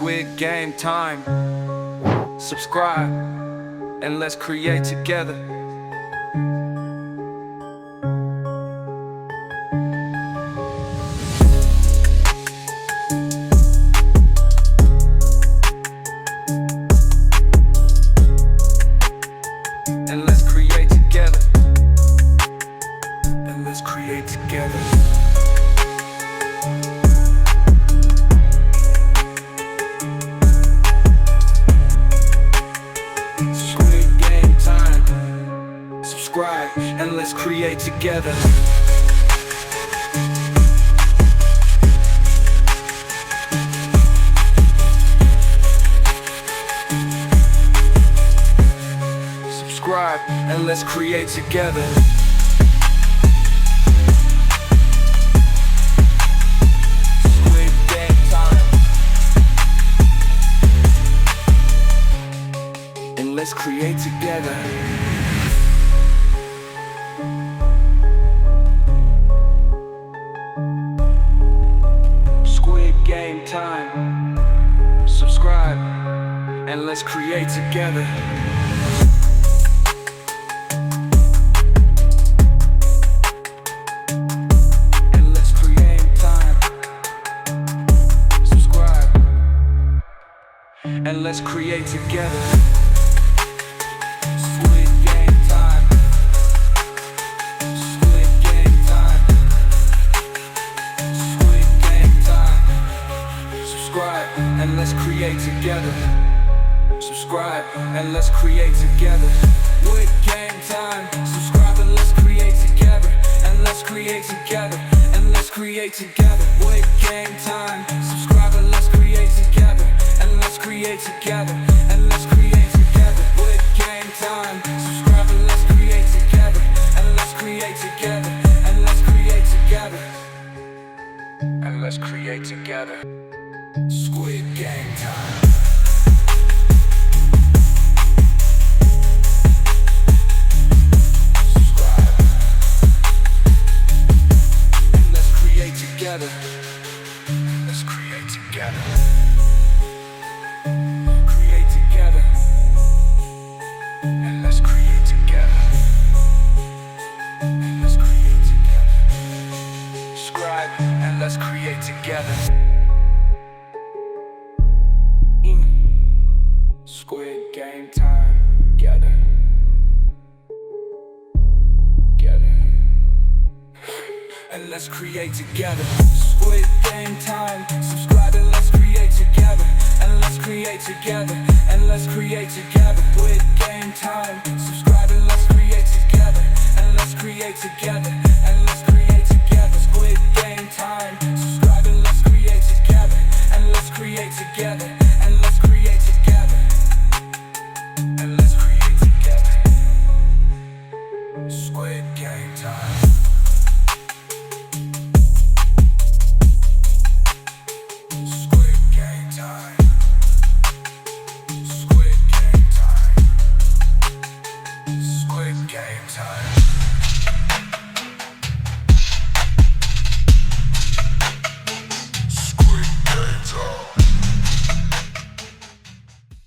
Squid Game time. Subscribe and let's create together. And let's create together. And let's create together. Squid Game time. Subscribe and let's create together. Subscribe and let's create together. Squid Game time. And let's create together. Squid Game time. Subscribe and let's create together. And let's create together. Squid Game time. Squid Game time. Squid Game time. Subscribe and let's create together. Subscribe and let's create together. Squid Game time. Subscribe and let's create together. And let's create together. And let's create together. Squid Game time. Subscribe and let's create together. And let's create together, and let's create together. Squid Game time. Subscribe and let's create together. And let's create together. And let's create together. And let's create together. Squid Game time. Subscribe. And let's create together. Let's create together. And let's create together. And let's create together. Subscribe and let's create together. Squid Game time. Together. Together. And let's create together. Squid Game time. Subscribe and let's create together. And let's create together. And let's create together. Squid Game time. Subscribe.